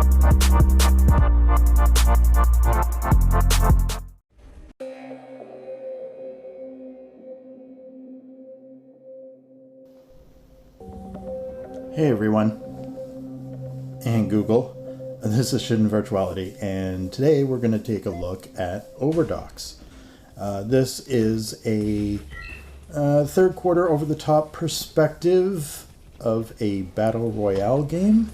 Hey everyone, and Google, this is Sharpen Virtuality, and today we're going to take a look at Overdox. This is a third quarter over-the-top perspective of a battle royale game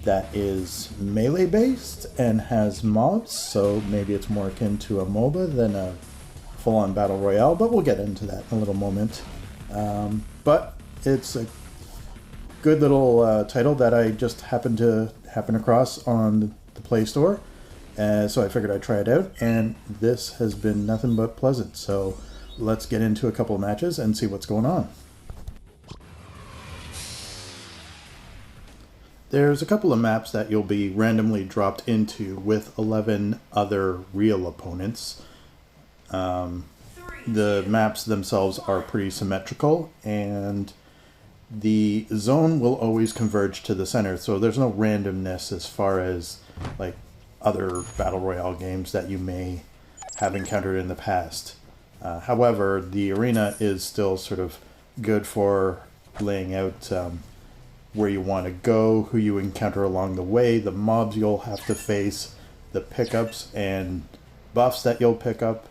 that is melee-based and has mobs, so maybe it's more akin to a MOBA than a full-on battle royale, but we'll get into that in a little moment. But it's a good little title that I just happened across on the Play Store, so I figured I'd try it out, and this has been nothing but pleasant. So let's get into a couple of matches and see what's going on. There's a couple of maps that you'll be randomly dropped into with 11 other real opponents. The maps themselves are pretty symmetrical, and the zone will always converge to the center, so there's no randomness as far as like other battle royale games that you may have encountered in the past. However, the arena is still sort of good for laying out where you want to go, who you encounter along the way, the mobs you'll have to face, the pickups and buffs that you'll pick up.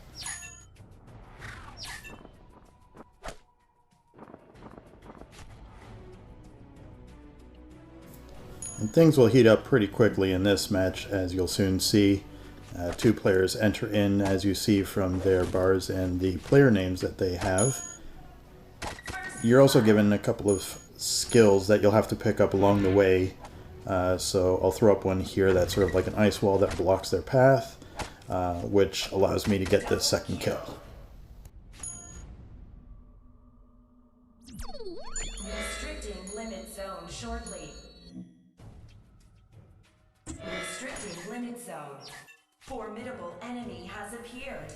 And things will heat up pretty quickly in this match, as you'll soon see. Two players enter in, as you see from their bars and the player names that they have. You're also given a couple of skills that you'll have to pick up along the way. So I'll throw up one here that's sort of like an ice wall that blocks their path, which allows me to get the second kill. Restricting limit zone shortly. Restricting limit zone. Formidable enemy has appeared.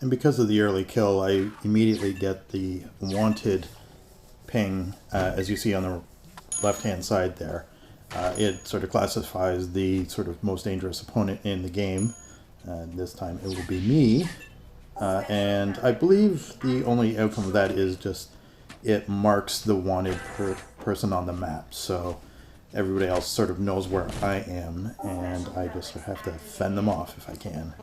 And because of the early kill, I immediately get the wanted ping, as you see on the left-hand side there. It sort of classifies the sort of most dangerous opponent in the game. This time it will be me. And I believe the only outcome of that is just it marks the wanted person on the map. So everybody else sort of knows where I am, and I just have to fend them off if I can.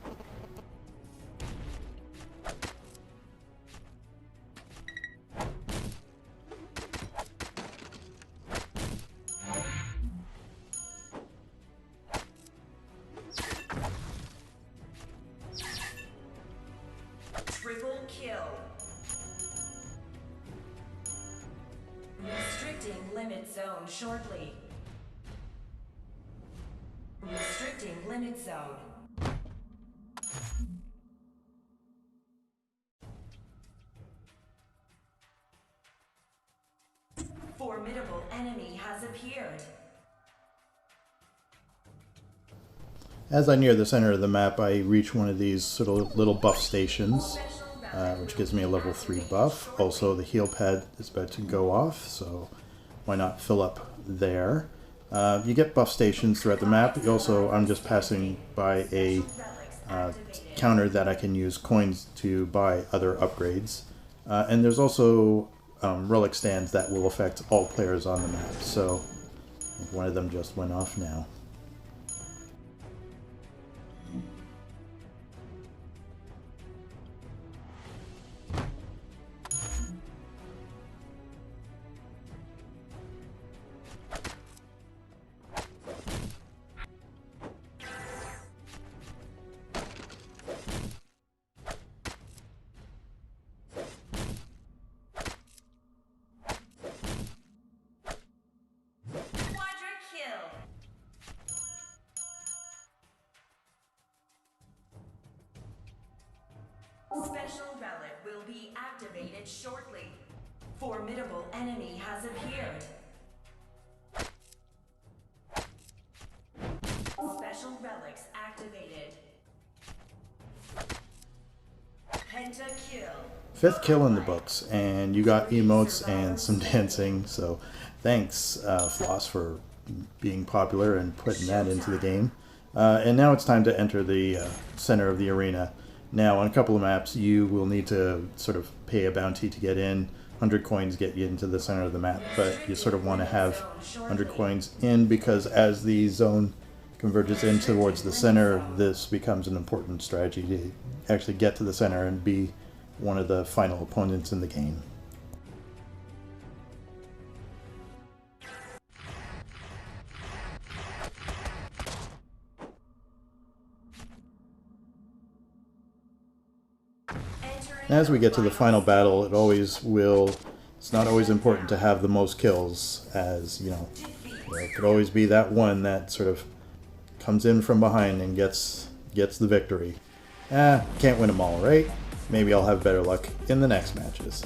Triple kill. Restricting limit zone shortly. Restricting limit zone. Formidable enemy has appeared. As I near the center of the map, I reach one of these sort of little buff stations, which gives me a level 3 buff. Also, the healpad is about to go off, so why not fill up there? You get buff stations throughout the map. I'm just passing by a counter that I can use coins to buy other upgrades. And there's also relic stands that will affect all players on the map. So one of them just went off now. Special relic will be activated shortly. Formidable enemy has appeared. Special relics activated. Pentakill. 5th kill in the books, and you got emotes and some dancing, so thanks Floss for being popular and putting that into the game. And now it's time to enter the center of the arena. Now, on a couple of maps, you will need to sort of pay a bounty to get in. 100 coins get you into the center of the map, but you sort of want to have 100 coins in because as the zone converges in towards the center, this becomes an important strategy to actually get to the center and be one of the final opponents in the game. As we get to the final battle, it's not always important to have the most kills, as, it could always be that one that sort of comes in from behind and gets the victory. Can't win them all, right? Maybe I'll have better luck in the next matches.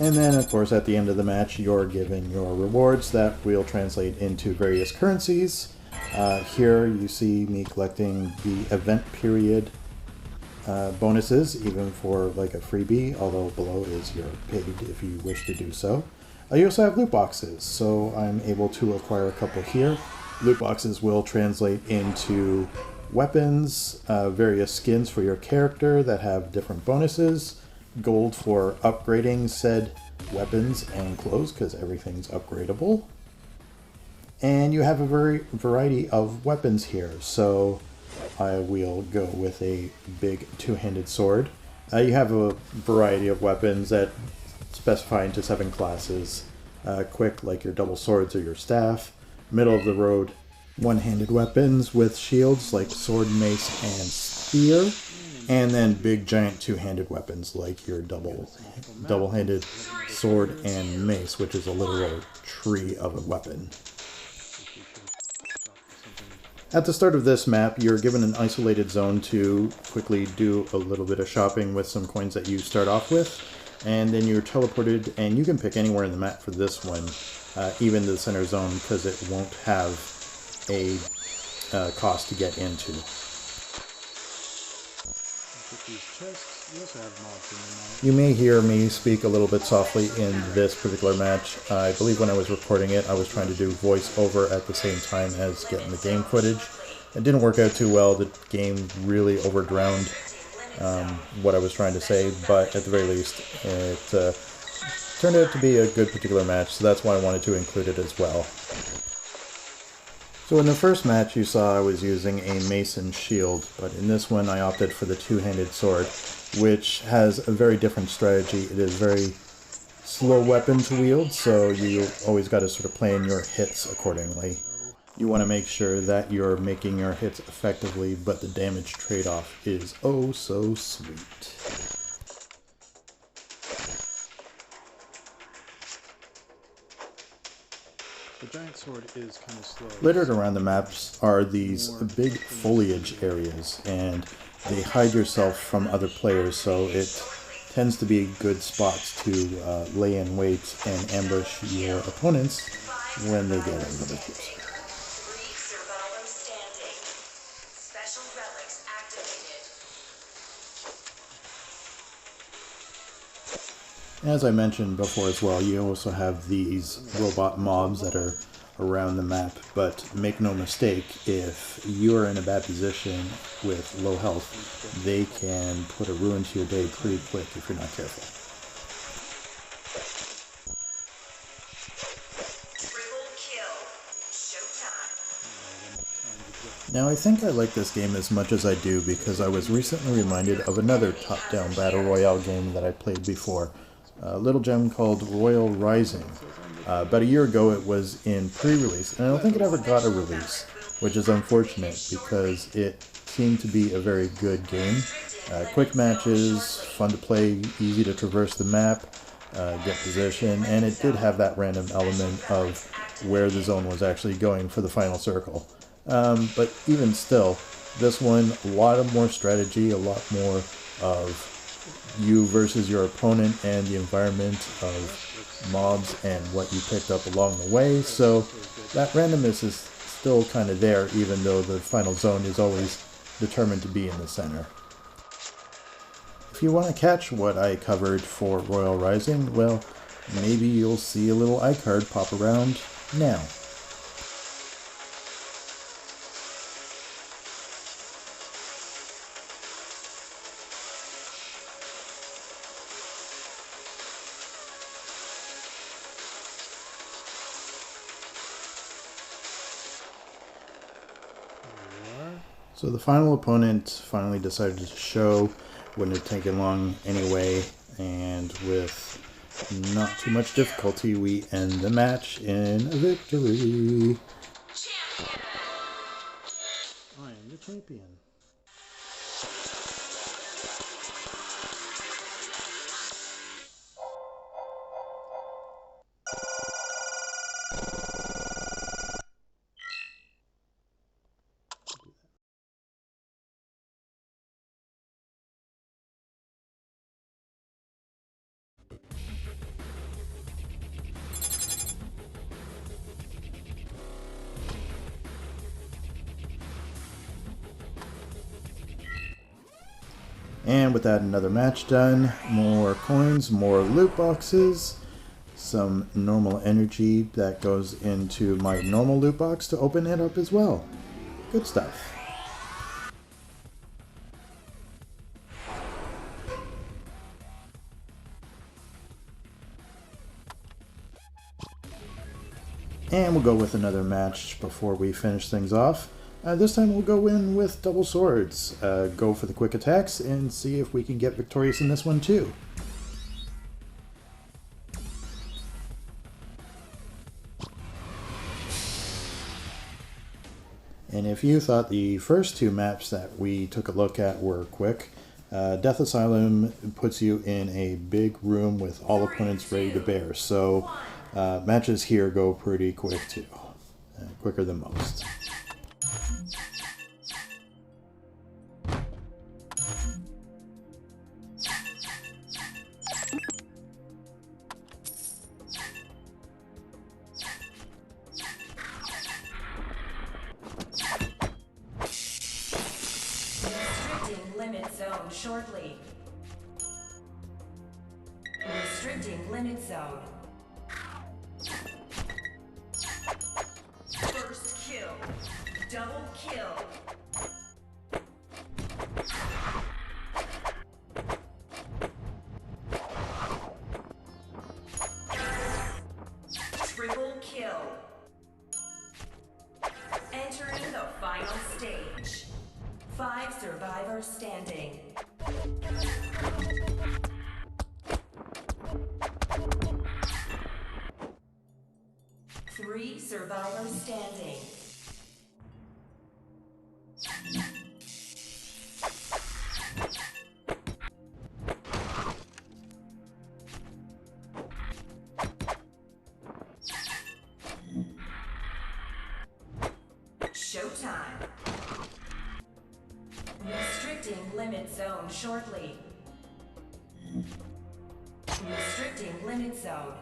And then, of course, at the end of the match, you're given your rewards that will translate into various currencies. Here you see me collecting the event period bonuses, even for like a freebie, although below is you're paid if you wish to do so. You also have loot boxes, so I'm able to acquire a couple here. Loot boxes will translate into weapons, various skins for your character that have different bonuses, gold for upgrading said weapons and clothes because everything's upgradable, and you have a variety of weapons here. So I will go with a big two-handed sword. You have a variety of weapons that specify into 7 classes. Quick, like your double swords or your staff. Middle of the road, one-handed weapons with shields like sword, mace, and spear. And then big giant two-handed weapons like your double-handed sword and mace, which is a literal tree of a weapon. At the start of this map, you're given an isolated zone to quickly do a little bit of shopping with some coins that you start off with. And then you're teleported, and you can pick anywhere in the map for this one, even the center zone, because it won't have a cost to get into. You may hear me speak a little bit softly in this particular match. I believe when I was recording it, I was trying to do voiceover at the same time as getting the game footage. It didn't work out too well. The game really overdrowned what I was trying to say, but at the very least, it turned out to be a good particular match, so that's why I wanted to include it as well. So in the first match you saw I was using a mace and shield, but in this one I opted for the two-handed sword, which has a very different strategy. It is very slow weapon to wield, so you always got to sort of plan your hits accordingly. You want to make sure that you're making your hits effectively, but the damage trade-off is oh so sweet. The giant sword is kind of slow. Littered around the maps are these big foliage areas, and they hide yourself from other players, so it tends to be good spots to lay in wait and ambush your opponents when they get a little bit closer. As I mentioned before as well, you also have these robot mobs that are around the map, but make no mistake, if you're in a bad position with low health, they can put a ruin to your day pretty quick if you're not careful. Now I think I like this game as much as I do because I was recently reminded of another top-down battle royale game that I played before. A little gem called Royal Rising. About a year ago it was in pre-release, and I don't think it ever got a release, which is unfortunate because it seemed to be a very good game. Quick matches, fun to play, easy to traverse the map, get position, and it did have that random element of where the zone was actually going for the final circle. But even still, this one, a lot of more strategy, a lot more of you versus your opponent and the environment of mobs and what you picked up along the way, so that randomness is still kind of there, even though the final zone is always determined to be in the center. If you want to catch what I covered for Royal Rising, well, maybe you'll see a little iCard pop around now. So the final opponent finally decided to show. Wouldn't have taken long anyway, and with not too much difficulty, we end the match in a victory. I am the champion. And with that, another match done. More coins, more loot boxes, some normal energy that goes into my normal loot box to open it up as well. Good stuff. And we'll go with another match before we finish things off. This time we'll go in with double swords, go for the quick attacks, and see if we can get victorious in this one too. And if you thought the first two maps that we took a look at were quick, Death Asylum puts you in a big room with all opponents ready to bear, so matches here go pretty quick too, quicker than most. Limit zone shortly. Restricting limit zone. First kill. Double kill. Triple kill. Entering the final stage. 5 survivors standing. Three survivors standing. Showtime. Restricting limit zone shortly. Restricting limit zone.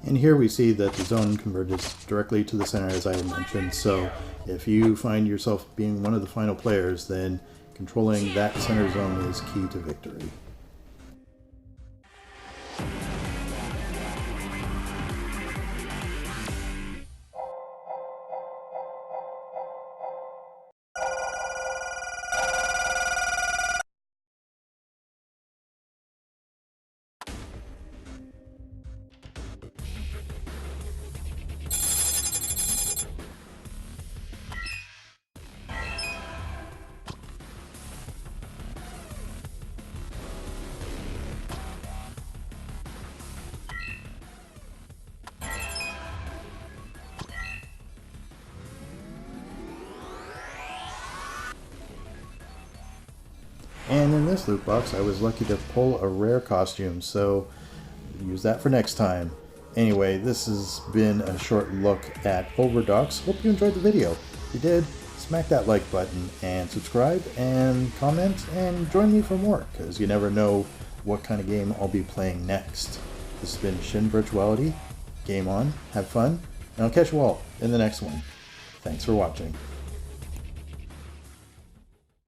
And here we see that the zone converges directly to the center, as I had mentioned, so if you find yourself being one of the final players, then controlling that center zone is key to victory. And in this loot box, I was lucky to pull a rare costume, so use that for next time. Anyway, this has been a short look at Overdox. Hope you enjoyed the video. If you did, smack that like button and subscribe and comment and join me for more, because you never know what kind of game I'll be playing next. This has been Shin Virtuality. Game on, have fun, and I'll catch you all in the next one. Thanks for watching.